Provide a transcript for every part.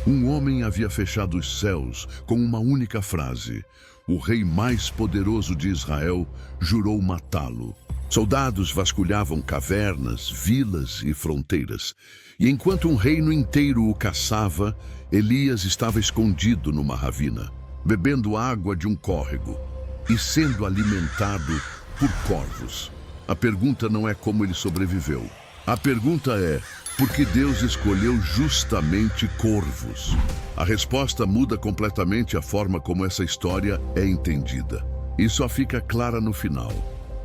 Um homem havia fechado os céus com uma única frase. O rei mais poderoso de Israel jurou matá-lo. Soldados vasculhavam cavernas, vilas e fronteiras. E enquanto um reino inteiro o caçava, Elias estava escondido numa ravina, bebendo água de um córrego e sendo alimentado por corvos. A pergunta não é como ele sobreviveu. A pergunta é: por que Deus escolheu justamente corvos? A resposta muda completamente a forma como essa história é entendida. E só fica clara no final.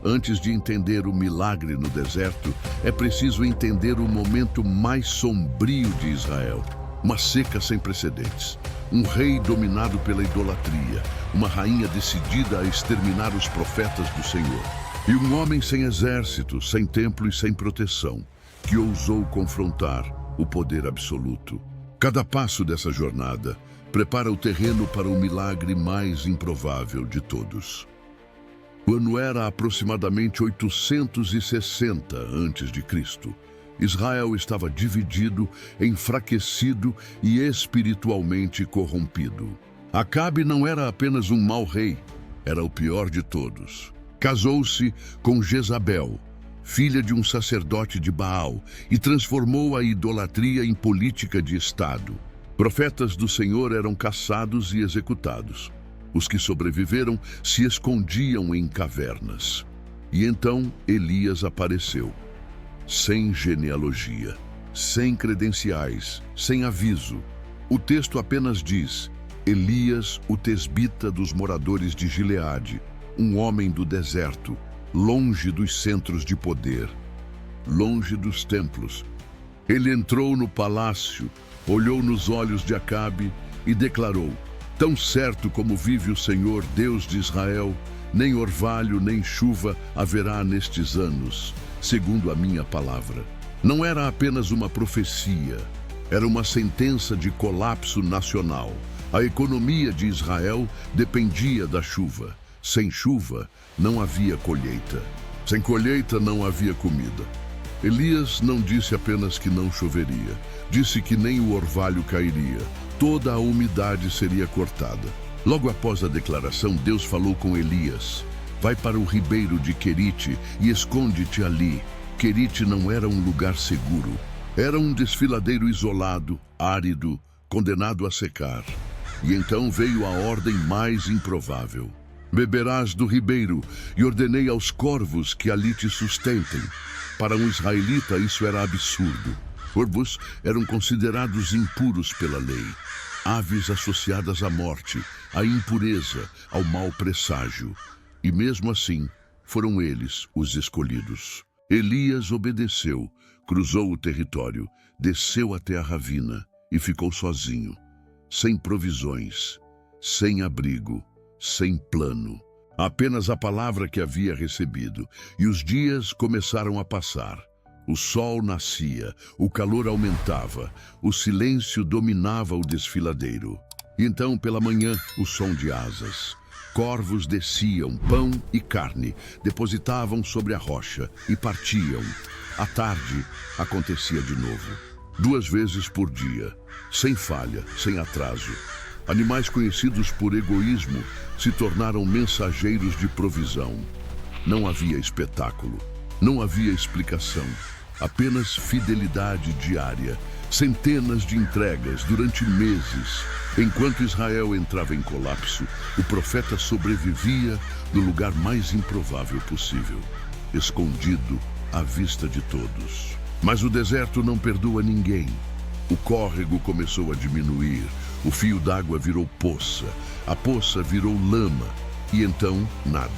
Antes de entender o milagre no deserto, é preciso entender o momento mais sombrio de Israel. Uma seca sem precedentes. Um rei dominado pela idolatria. Uma rainha decidida a exterminar os profetas do Senhor. E um homem sem exército, sem templo e sem proteção, que ousou confrontar o poder absoluto. Cada passo dessa jornada prepara o terreno para o milagre mais improvável de todos. O ano era aproximadamente 860 a.C. Israel estava dividido, enfraquecido e espiritualmente corrompido. Acabe não era apenas um mau rei, era o pior de todos. Casou-se com Jezabel, filha de um sacerdote de Baal, e transformou a idolatria em política de Estado. Profetas do Senhor eram caçados e executados. Os que sobreviveram se escondiam em cavernas. E então Elias apareceu. Sem genealogia, sem credenciais, sem aviso. O texto apenas diz: Elias, o tesbita dos moradores de Gileade, um homem do deserto, longe dos centros de poder, longe dos templos. Ele entrou no palácio, olhou nos olhos de Acabe e declarou: tão certo como vive o Senhor, Deus de Israel, nem orvalho nem chuva haverá nestes anos, segundo a minha palavra. Não era apenas uma profecia, era uma sentença de colapso nacional. A economia de Israel dependia da chuva. Sem chuva, não havia colheita. Sem colheita, não havia comida. Elias não disse apenas que não choveria. Disse que nem o orvalho cairia. Toda a umidade seria cortada. Logo após a declaração, Deus falou com Elias: vai para o ribeiro de Querite e esconde-te ali. Querite não era um lugar seguro. Era um desfiladeiro isolado, árido, condenado a secar. E então veio a ordem mais improvável. Beberás do ribeiro, e ordenei aos corvos que ali te sustentem. Para um israelita isso era absurdo. Corvos eram considerados impuros pela lei. Aves associadas à morte, à impureza, ao mau presságio. E mesmo assim, foram eles os escolhidos. Elias obedeceu, cruzou o território, desceu até a ravina e ficou sozinho, sem provisões, sem abrigo, sem plano, apenas a palavra que havia recebido. E os dias começaram a passar. O sol nascia, o calor aumentava, o silêncio dominava o desfiladeiro. E então, pela manhã, o som de asas. Corvos desciam, pão e carne, depositavam sobre a rocha e partiam. À tarde, acontecia de novo. 2 vezes por dia, sem falha, sem atraso. Animais conhecidos por egoísmo se tornaram mensageiros de provisão. Não havia espetáculo, não havia explicação, apenas fidelidade diária, centenas de entregas durante meses. Enquanto Israel entrava em colapso, o profeta sobrevivia no lugar mais improvável possível, escondido à vista de todos. Mas o deserto não perdoa ninguém. O córrego começou a diminuir. O fio d'água virou poça, a poça virou lama, e então nada.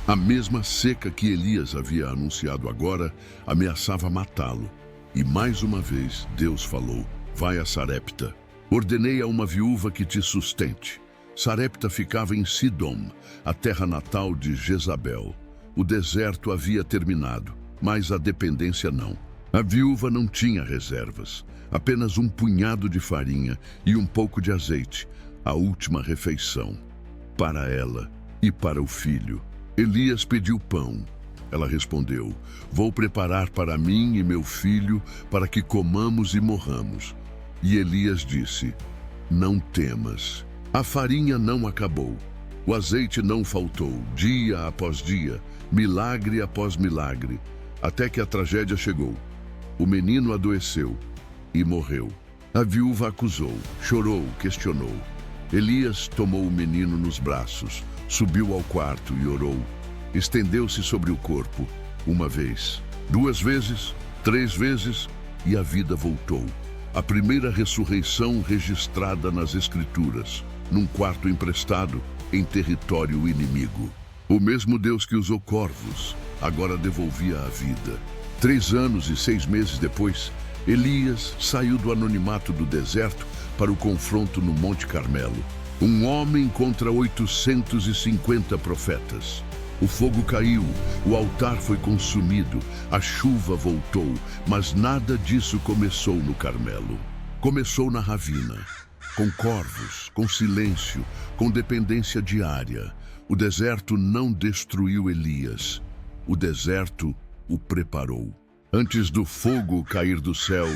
A mesma seca que Elias havia anunciado agora ameaçava matá-lo. E mais uma vez Deus falou: vai a Sarepta. Ordenei a uma viúva que te sustente. Sarepta ficava em Sidom, a terra natal de Jezabel. O deserto havia terminado, mas a dependência não. A viúva não tinha reservas. Apenas um punhado de farinha e um pouco de azeite, a última refeição, para ela e para o filho. Elias pediu pão. Ela respondeu: vou preparar para mim e meu filho, para que comamos e morramos. E Elias disse: não temas. A farinha não acabou. O azeite não faltou, dia após dia, milagre após milagre, até que a tragédia chegou. O menino adoeceu e morreu. A viúva acusou, chorou, questionou. Elias tomou o menino nos braços, subiu ao quarto e orou. Estendeu-se sobre o corpo, uma vez, 2 vezes, 3 vezes, e a vida voltou. A primeira ressurreição registrada nas Escrituras, num quarto emprestado em território inimigo. O mesmo Deus que usou corvos, agora devolvia a vida. 3 anos e 6 meses depois, Elias saiu do anonimato do deserto para o confronto no Monte Carmelo. Um homem contra 850 profetas. O fogo caiu, o altar foi consumido, a chuva voltou, mas nada disso começou no Carmelo. Começou na ravina, com corvos, com silêncio, com dependência diária. O deserto não destruiu Elias, o deserto o preparou. Antes do fogo cair do céu,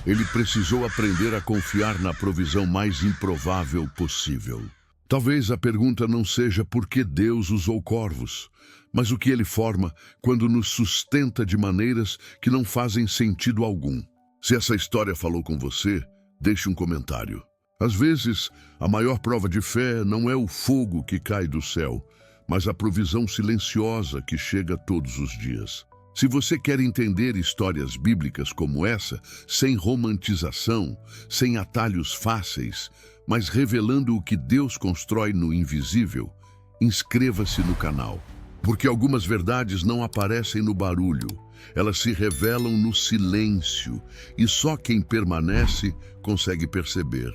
ele precisou aprender a confiar na provisão mais improvável possível. Talvez a pergunta não seja por que Deus usou corvos, mas o que ele forma quando nos sustenta de maneiras que não fazem sentido algum. Se essa história falou com você, deixe um comentário. Às vezes, a maior prova de fé não é o fogo que cai do céu, mas a provisão silenciosa que chega todos os dias. Se você quer entender histórias bíblicas como essa, sem romantização, sem atalhos fáceis, mas revelando o que Deus constrói no invisível, inscreva-se no canal. Porque algumas verdades não aparecem no barulho, elas se revelam no silêncio, e só quem permanece consegue perceber.